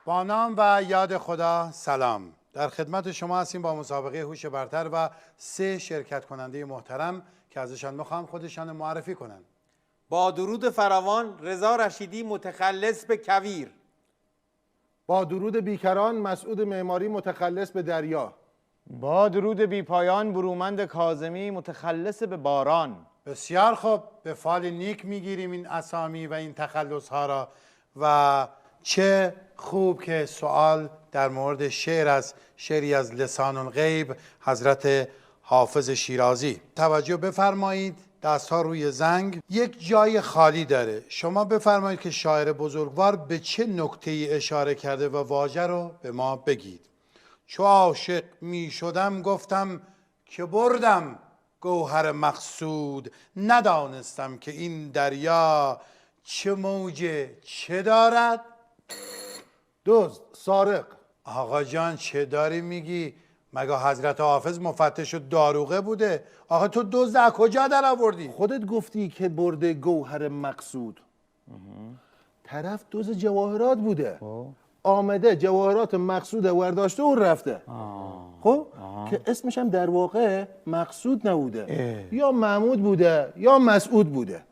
با نام و یاد خدا سلام. در خدمت شما هستیم با مسابقه هوش برتر و 3 شرکت کننده محترم که ازشان میخوام خودشان معرفی کنن. با درود فراوان رضا رشیدی متخلص به کویر. با درود بیکران مسعود معماری متخلص به دریا. با درود بی پایان برومند کاظمی متخلص به باران. بسیار خوب، به فال نیک میگیریم این اسامی و این تخلص ها را و چه خوب که سوال در مورد شعری از لسان الغیب حضرت حافظ شیرازی. توجه بفرمایید، دست ها روی زنگ. یک جای خالی داره، شما بفرمایید که شاعر بزرگوار به چه نکته ای اشاره کرده و واژه رو به ما بگید. چو عاشق می شدم گفتم که بردم گوهر مقصود، ندانستم که این دریا چه موج چه دارد. دزد، سارق. آقا جان چه داری میگی؟ مگه حضرت حافظ مفتش و داروغه بوده؟ آقا تو دزد از کجا در آوردی؟ خودت گفتی که برده گوهر مقصود. طرف دزد جواهرات بوده، آمده جواهرات مقصود ورداشته و رفته. خب که اسمش هم در واقع مقصود نبوده، یا محمود بوده یا مسعود بوده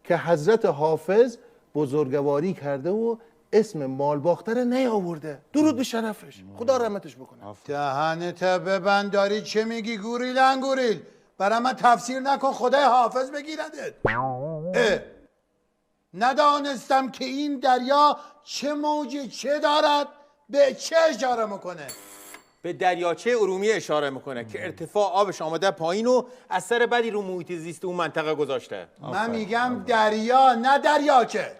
که حضرت حافظ بزرگواری کرده و اسم مالباختر نیاورده. درود به شرفش، خدا رحمتش بکنه. دهنت ببند، داری چه میگی گوریل انگوریل؟ برای من تفسیر نکن، خدای حافظ بگیردت. ندانستم که این دریا چه موجی چه دارد. به چه اشاره میکنه؟ به دریاچه ارومیه اشاره میکنه که ارتفاع آبش آمده پایین و اثر بدی رو محیط زیست اون منطقه گذاشته. من میگم دریا نه دریاچه.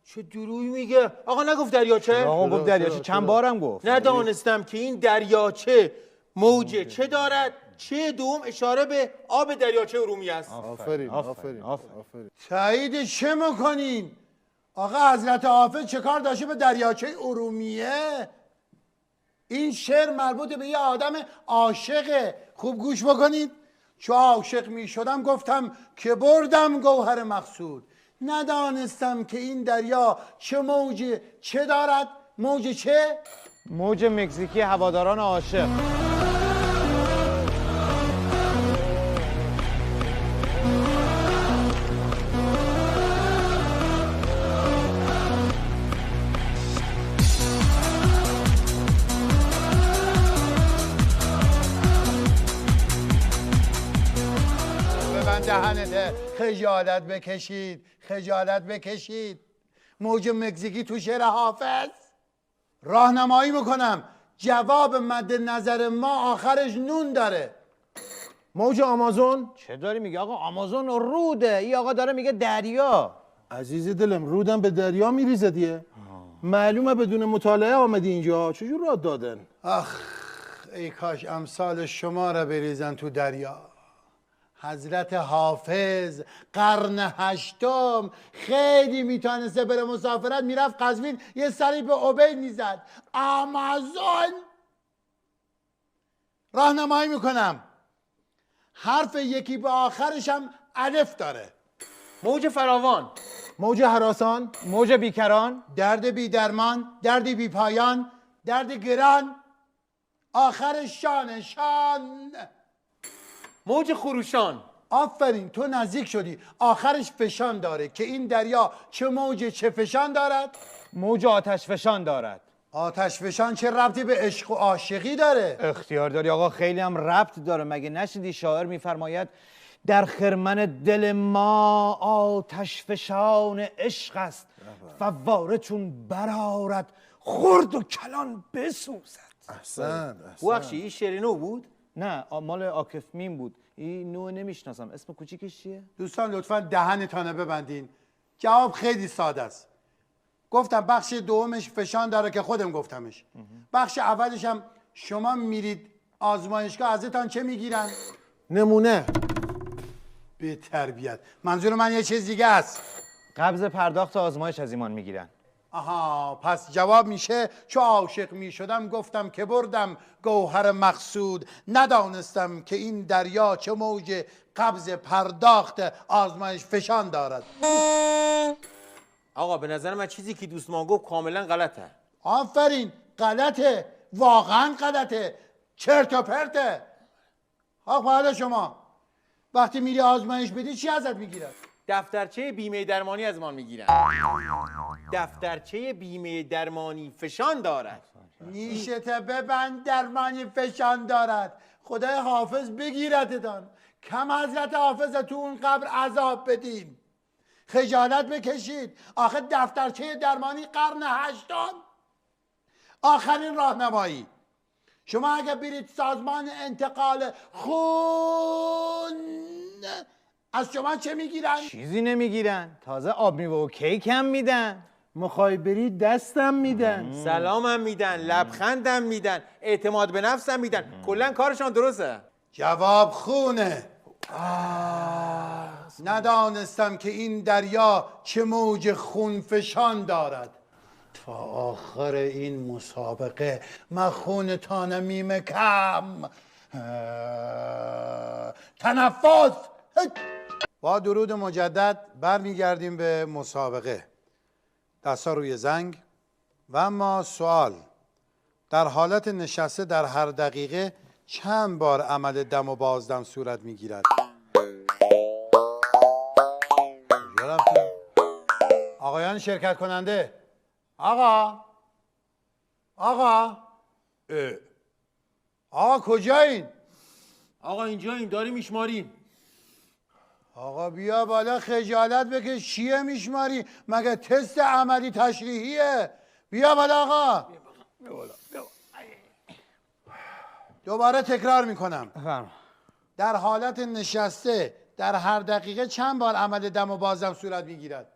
چه دروغی میگه؟ آقا نگفت دریاچه؟ آقا گفت دریاچه، چند بارم گفت. ندانستم که این دریاچه موج چه دارد. چه دوم اشاره به آب دریاچه ارومیه است. آفرین آفرین آفرین. تایید چه میکنین؟ آقا حضرت حافظ چه کار داشته به دریاچه ارومیه؟ این شعر مربوط به یه آدم عاشقه. خوب گوش بکنید. چو عاشق می شدم گفتم که بردم گوهر مقصود، ندانستم که این دریا چه موج چه دارد. موج چه؟ موج مکزیکی هواداران عاشق. دهنته. خجالت بکشید، خجالت بکشید. موج مکزیکی تو شعر حافظ. راهنمایی میکنم، جواب مد نظر ما آخرش نون داره. موج آمازون. چه داری میگه آقا؟ آمازون روده. این آقا داره میگه دریا. عزیز دلم، رودم به دریا میریزه دیگه. معلومه بدون مطالعه آمدی اینجا. چجور راه دادن؟ آخ ای کاش امثال شما را بریزن تو دریا. حضرت حافظ قرن 8 خیلی میتونسته بره مسافرت، میرفت قزوین یه سری به عبید میزد. آمازون. راهنمایی میکنم، حرف یکی به آخرش هم الف داره. موج فراوان. موج هراسان. موج بیکران. درد بی درمان، دردی بی پایان، درد گران، آخرش شان. موج خروشان. آفرین، تو نزدیک شدی. آخرش فشان داره که این دریا چه موج چه فشان دارد. موج آتش فشان دارد. آتش فشان چه ربطی به عشق و عاشقی داره؟ اختیار داری آقا، خیلی هم ربط داره. مگه نشنیدی شاعر میفرماید در خرمن دل ما آتش فشان عشق است، فواره چون برآرد خرد و کلان بسوزد. احسن. بخشی این شعر نو بود؟ نه مال عاکف میم بود. این نوع نمیشناسم. اسم کوچیکش چیه؟ دوستان لطفا دهنتانه ببندین. جواب خیلی ساده است. گفتم بخش دومش فشان داره که خودم گفتمش. بخش اولش هم شما میرید آزمایشگاه ازتان چه میگیرن؟ نمونه. به تربیت. منظور من یه چیز دیگه است. قبض پرداخت آزمایش از ایمان میگیرن. آها، پس جواب میشه چو عاشق میشدم گفتم که بردم گوهر مقصود، ندانستم که این دریا چه موج قبض پرداخت آزمایش فشان دارد. آقا به نظر من چیزی که دوست ما گفت کاملا غلطه. آفرین غلطه، واقعا غلطه، چرت و پرته. حالا شما وقتی میری آزمایش بدی چی ازت میگیرن؟ دفترچه بیمه درمانی از ما میگیرن. دفترچه بیمه درمانی فشان دارد. نیشت ببند درمانی فشان دارد. خدای حافظ بگیرتتان. کم حضرت حافظ تو اون قبر عذاب بدین. خجالت بکشید. آخه دفترچه درمانی قرن 8 آخرین راهنمایی. شما اگه برید سازمان انتقال خون از شما چه میگیرن؟ چیزی نمیگیرن، تازه آب میوه و کیک هم میدن. میخوای بری دستم میدن. سلامم میدن، لبخندم میدن، اعتماد به نفسم میدن. کلا کارشان درسته. جواب خونه. ندانستم که این دریا چه موج خونفشان دارد. تا آخر این مسابقه من خونتان میمکم. تنفس. با درود مجدد برمیگردیم به مسابقه. دستا روی زنگ. و اما سوال: در حالت نشسته در هر دقیقه چند بار عمل دم و بازدم صورت میگیرد؟ آقایان شرکت کننده. آقا کجایین؟ آقا اینجاییم، داریم میشماریم. آقا بیا بالا، خجالت بکش. چیه میشماری؟ مگه تست عملی تشریحیه؟ بیا بالا آقا. دوباره تکرار میکنم. بفرما. در حالت نشسته در هر دقیقه چند بار عمل دم و بازدم صورت میگیرد؟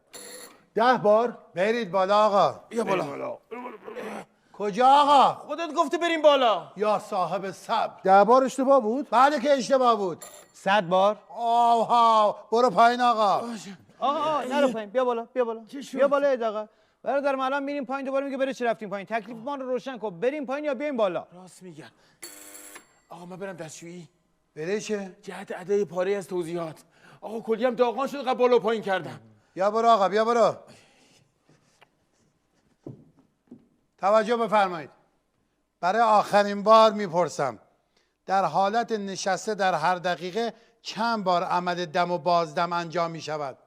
10 بار. برید بالا آقا. بیا بالا. کجا آقا؟ خودت گفته بریم بالا. یا صاحب صبر. 10 بار اشتباه بود. بعد که اشتباه بود. 100 بار. آها برو پایین آقا. آقا نرو پایین، بیا بالا. بیا بالا یه دقیقه. برادر ما الان میریم پایین، دوباره میگه برای چی رفتیم پایین؟ تکلیف ما رو روشن کن. بریم پایین یا بیایم بالا؟ راست میگن. آقا من برم دستشویی. بره چه؟ جهت ادای پاره از توضیحات. آقا کلی هم داغان شد، قبل بالا پایین کردم. بیا برو آقا، بیا برو. توجه بفرمایید. برای آخرین بار میپرسم، در حالت نشسته در هر دقیقه چند بار عمل دم و بازدم انجام میشود؟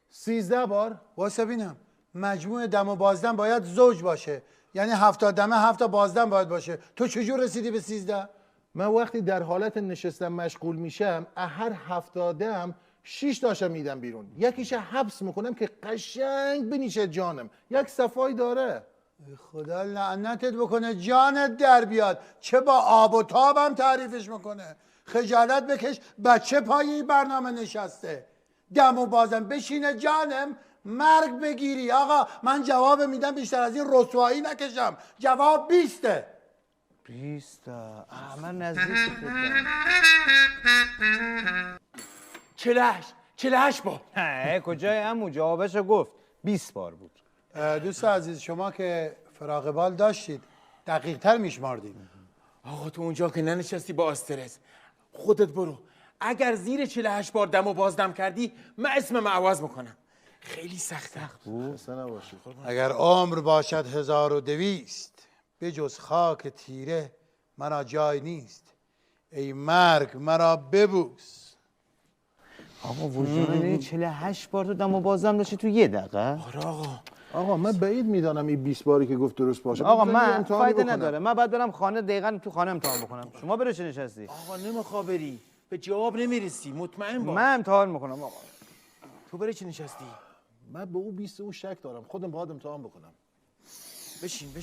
13 بار. واسه ببینم. مجموع دم و بازدم باید زوج باشه، یعنی 70 دمه 7 باازدم باید باشه. تو چجور رسیدی به 13؟ من وقتی در حالت نشستم مشغول میشم، هر 70 دم 6 تاشم میدم بیرون. یکیش حبس میکنم که قشنگ بنیشه جانم. یک صفایی داره. خدا لعنتت بکنه جانت در بیاد. چه با آب و تابم تعریفش میکنه. خجالت بکش، بچه پای این برنامه نشسته. دم و بازم بشینه جانم مرگ بگیری. آقا من جواب میدم، بیشتر از این رسوایی نکشم. جواب 20. 20. من نزدیک شدم. 48 بار. نه کجای عمو، جوابشو گفت. 20 بار بود. دوست عزیز شما که فراغ بال داشتید دقیق تر میشماردید. آقا تو اونجا که ننشستی با استرس، خودت برو. اگر زیر 48 بار دم و بازدم کردی، من اسمم عوض میکنم. خیلی سخته. اگر عمر باشد 1200 به جز خاک تیره مرا جای نیست. ای مرگ مرا ببوس. آقا وجود 48 بار تو دم و بازدم داشتی تو یه دقیقه؟ آره آقا. آقا من بعید میدانم این 20 باری که گفت درست باشه. آقا بذار یه من امتحانی فایده بکنم. نداره. من بعد برم خانه دقیقاً تو خانه امتحان بکنم. شما برو چه نشستی؟ آقا نمیخوا بری، به جواب نمیرسی، مطمئن باش. من امتحان میکنم آقا. تو برای چی نشستی؟ من به او 20 او شک دارم. خودم باید امتحان بکنم. بشین.